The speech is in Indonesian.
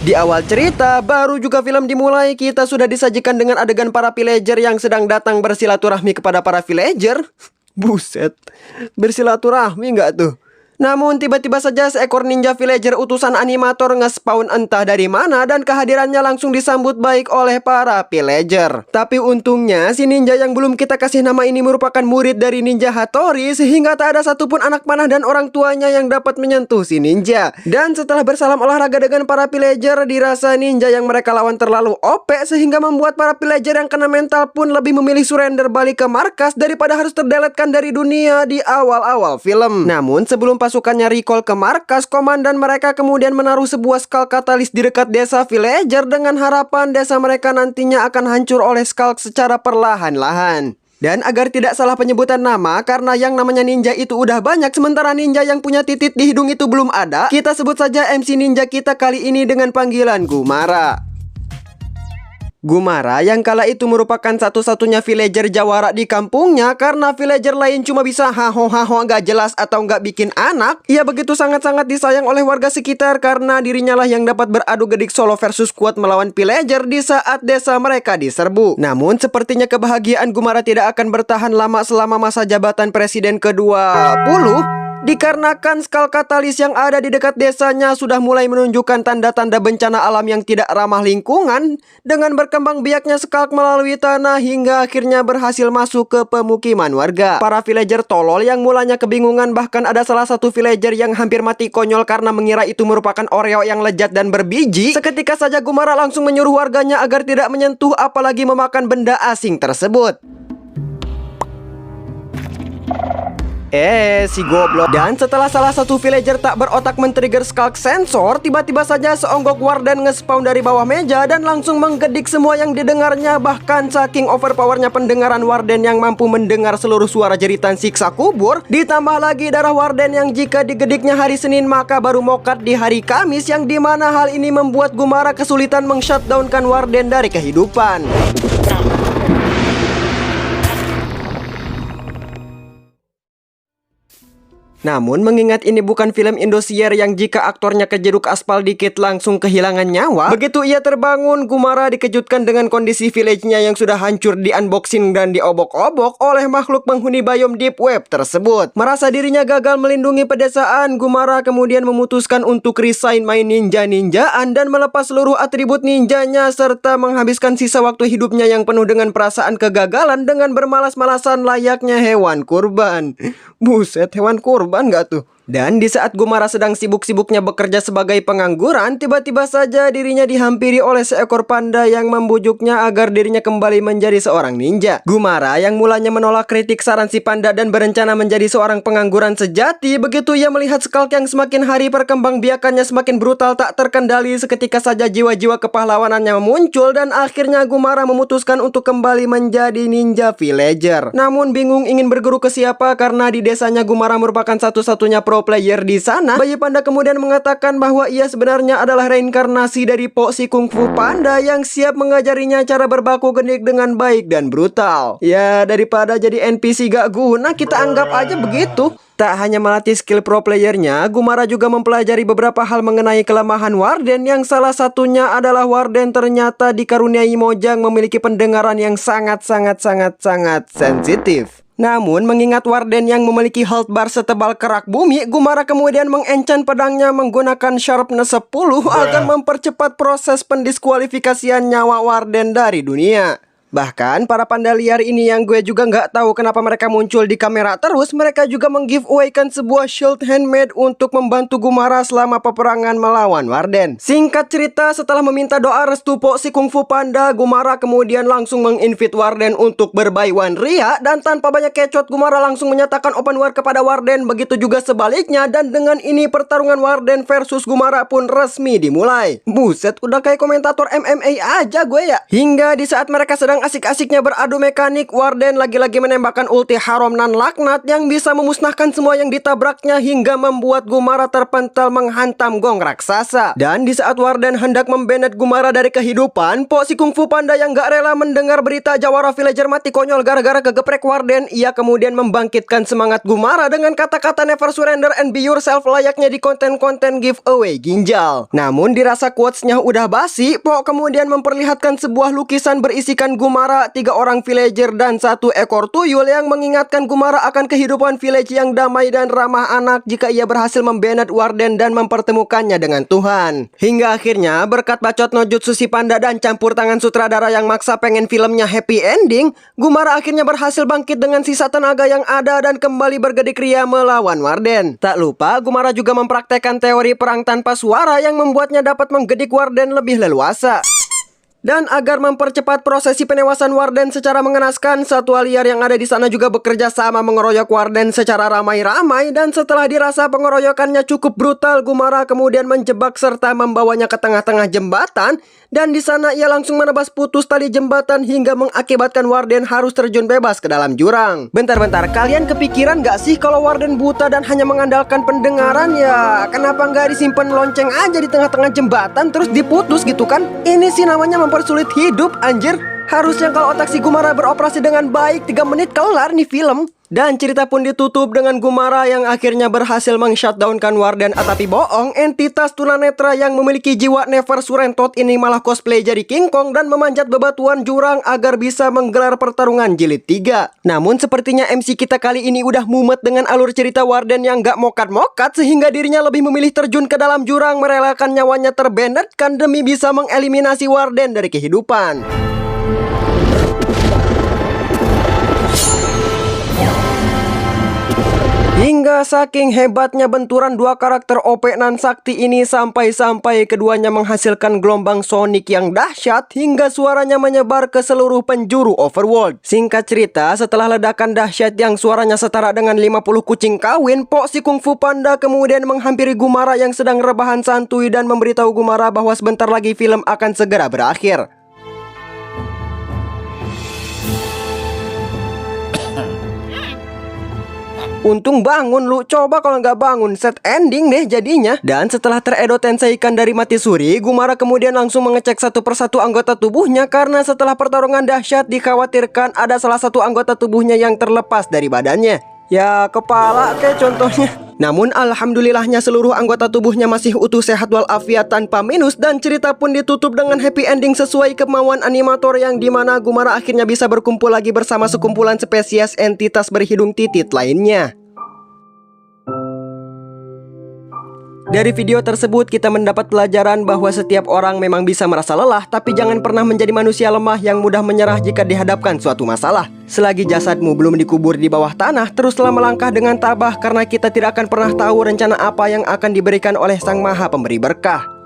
Di awal cerita, baru juga film dimulai, kita sudah disajikan dengan adegan para villager yang sedang datang bersilaturahmi kepada para villager. Buset, bersilaturahmi nggak tuh? Namun tiba-tiba saja seekor ninja villager utusan animator nge-spawn entah dari mana dan kehadirannya langsung disambut baik oleh para villager. Tapi untungnya si ninja yang belum kita kasih nama ini merupakan murid dari Ninja Hattori, sehingga tak ada satupun anak panah dan orang tuanya yang dapat menyentuh si ninja. Dan setelah bersalam olahraga dengan para villager, dirasa ninja yang mereka lawan terlalu OP sehingga membuat para villager yang kena mental pun lebih memilih surrender balik ke markas daripada harus terdeletkan dari dunia di awal-awal film. Namun sebelum pasukannya recall ke markas, komandan mereka kemudian menaruh sebuah Skulk katalis di dekat desa villager dengan harapan desa mereka nantinya akan hancur oleh Skulk secara perlahan-lahan. Dan agar tidak salah penyebutan nama, karena yang namanya ninja itu udah banyak sementara ninja yang punya titik di hidung itu belum ada, kita sebut saja MC ninja kita kali ini dengan panggilan Gumara. Gumara yang kala itu merupakan satu-satunya villager jawara di kampungnya, karena villager lain cuma bisa haho-haho nggak jelas atau nggak bikin anak. Ia begitu sangat-sangat disayang oleh warga sekitar karena dirinya lah yang dapat beradu gedik solo versus squad melawan villager di saat desa mereka diserbu. Namun sepertinya kebahagiaan Gumara tidak akan bertahan lama selama masa jabatan presiden ke-20. Dikarenakan Skulk katalis yang ada di dekat desanya sudah mulai menunjukkan tanda-tanda bencana alam yang tidak ramah lingkungan. Dengan berkembang biaknya Skulk melalui tanah hingga akhirnya berhasil masuk ke pemukiman warga. Para villager tolol yang mulanya kebingungan, bahkan ada salah satu villager yang hampir mati konyol karena mengira itu merupakan Oreo yang lezat dan berbiji. Seketika saja Gumara langsung menyuruh warganya agar tidak menyentuh apalagi memakan benda asing tersebut. Si goblok. Dan setelah salah satu villager tak berotak men-trigger Skulk sensor, tiba-tiba saja seonggok warden nge-spawn dari bawah meja dan langsung menggedik semua yang didengarnya. Bahkan saking overpowernya pendengaran warden yang mampu mendengar seluruh suara jeritan siksa kubur, ditambah lagi darah warden yang jika digediknya hari Senin maka baru mokat di hari Kamis, yang dimana hal ini membuat Gumara kesulitan meng-shutdownkan warden dari kehidupan. Namun mengingat ini bukan film Indosiar yang jika aktornya kejeduk aspal dikit langsung kehilangan nyawa, begitu ia terbangun, Gumara dikejutkan dengan kondisi village-nya yang sudah hancur di unboxing dan diobok-obok oleh makhluk penghuni biome deep web tersebut. Merasa dirinya gagal melindungi pedesaan, Gumara kemudian memutuskan untuk resign main ninja-ninjaan dan melepas seluruh atribut ninjanya serta menghabiskan sisa waktu hidupnya yang penuh dengan perasaan kegagalan dengan bermalas-malasan layaknya hewan kurban. Buset, hewan kurban nggak tuh? Dan di saat Gumara sedang sibuk-sibuknya bekerja sebagai pengangguran, tiba-tiba saja dirinya dihampiri oleh seekor panda yang membujuknya agar dirinya kembali menjadi seorang ninja. Gumara yang mulanya menolak kritik saran si panda dan berencana menjadi seorang pengangguran sejati, begitu ia melihat Skulk yang semakin hari perkembangbiakannya semakin brutal tak terkendali, seketika saja jiwa-jiwa kepahlawanannya muncul dan akhirnya Gumara memutuskan untuk kembali menjadi ninja villager. Namun bingung ingin berguru ke siapa karena di desanya Gumara merupakan satu-satunya pro player di sana. Bayi panda kemudian mengatakan bahwa ia sebenarnya adalah reinkarnasi dari Po si Kung Fu Panda yang siap mengajarinya cara berbaku gedik dengan baik dan brutal. Ya, daripada jadi NPC gak guna, kita anggap aja begitu. Tak hanya melatih skill pro playernya, Gumara juga mempelajari beberapa hal mengenai kelemahan warden, yang salah satunya adalah warden ternyata dikaruniai mojang memiliki pendengaran yang sangat sensitif. Namun mengingat warden yang memiliki health bar setebal kerak bumi, Gumara kemudian mengenchant pedangnya menggunakan sharpness 10 agar mempercepat proses pendiskualifikasian nyawa warden dari dunia. Bahkan para panda liar ini yang gue juga nggak tahu kenapa mereka muncul di kamera terus, mereka juga meng-giveaway-kan sebuah shield handmade untuk membantu Gumara selama peperangan melawan warden. Singkat cerita, setelah meminta doa restu Po si Kung Fu Panda, Gumara kemudian langsung meng-invite warden untuk berbuy one ria, dan tanpa banyak kecot Gumara langsung menyatakan open war kepada warden, begitu juga sebaliknya, dan dengan ini pertarungan warden versus Gumara pun resmi dimulai. Buset, udah kayak komentator MMA aja gue ya. Hingga di saat mereka sedang sedang asik-asiknya beradu mekanik, Warden lagi-lagi menembakkan ulti haram nan laknat yang bisa memusnahkan semua yang ditabraknya hingga membuat Gumara terpental menghantam gong raksasa. Dan di saat Warden hendak membanet Gumara dari kehidupan, Po si Kung Fu Panda yang gak rela mendengar berita Jawara Villager mati konyol gara-gara kegeprek Warden, ia kemudian membangkitkan semangat Gumara dengan kata-kata never surrender and be yourself layaknya di konten-konten giveaway ginjal. Namun dirasa quotes-nya udah basi, Po kemudian memperlihatkan sebuah lukisan berisikan Gumara, 3 orang villager dan 1 ekor tuyul yang mengingatkan Gumara akan kehidupan village yang damai dan ramah anak jika ia berhasil membanet Warden dan mempertemukannya dengan Tuhan. Hingga akhirnya berkat bacot no jutsu si panda dan campur tangan sutradara yang maksa pengen filmnya happy ending, Gumara akhirnya berhasil bangkit dengan sisa tenaga yang ada dan kembali bergedik ria melawan Warden. Tak lupa Gumara juga mempraktekkan teori perang tanpa suara yang membuatnya dapat menggedik Warden lebih leluasa. Dan agar mempercepat prosesi penewasan Warden secara mengenaskan, satwa liar yang ada di sana juga bekerja sama mengeroyok Warden secara ramai-ramai. Dan setelah dirasa pengeroyokannya cukup brutal, Gumara kemudian menjebak serta membawanya ke tengah-tengah jembatan. Dan di sana ia langsung menebas putus tali jembatan hingga mengakibatkan Warden harus terjun bebas ke dalam jurang. Bentar-bentar, kalian kepikiran gak sih kalau Warden buta dan hanya mengandalkan pendengaran ya? Kenapa nggak disimpan lonceng aja di tengah-tengah jembatan terus diputus gitu kan? Ini sih namanya mempersulit hidup, anjir. Harusnya kalau otak si Gumara beroperasi dengan baik, 3 menit kelar nih film. Dan cerita pun ditutup dengan Gumara yang akhirnya berhasil meng-shutdownkan Warden. Tapi bohong, entitas tunanetra yang memiliki jiwa never surrentot ini malah cosplay jadi King Kong dan memanjat bebatuan jurang agar bisa menggelar pertarungan jilid 3. Namun sepertinya MC kita kali ini udah mumet dengan alur cerita Warden yang gak mokat-mokat, sehingga dirinya lebih memilih terjun ke dalam jurang, merelakan nyawanya terbendetkan demi bisa mengeliminasi Warden dari kehidupan. Hingga saking hebatnya benturan 2 karakter OP nan sakti ini sampai-sampai keduanya menghasilkan gelombang sonik yang dahsyat hingga suaranya menyebar ke seluruh penjuru overworld. Singkat cerita, setelah ledakan dahsyat yang suaranya setara dengan 50 kucing kawin, Po si Kung Fu Panda kemudian menghampiri Gumara yang sedang rebahan santuy dan memberitahu Gumara bahwa sebentar lagi film akan segera berakhir. Untung bangun lu, coba kalau nggak bangun set ending deh jadinya. Dan setelah teredo tenseikan dari mati suri, Gumara kemudian langsung mengecek satu persatu anggota tubuhnya karena setelah pertarungan dahsyat dikhawatirkan ada salah satu anggota tubuhnya yang terlepas dari badannya. Ya kepala kayak contohnya. Namun alhamdulillahnya seluruh anggota tubuhnya masih utuh sehat walafiat tanpa minus. Dan cerita pun ditutup dengan happy ending sesuai kemauan animator, yang dimana Gumara akhirnya bisa berkumpul lagi bersama sekumpulan spesies entitas berhidung titit lainnya. Dari video tersebut kita mendapat pelajaran bahwa setiap orang memang bisa merasa lelah, tapi jangan pernah menjadi manusia lemah yang mudah menyerah jika dihadapkan suatu masalah. Selagi jasadmu belum dikubur di bawah tanah, teruslah melangkah dengan tabah karena kita tidak akan pernah tahu rencana apa yang akan diberikan oleh Sang Maha Pemberi Berkah.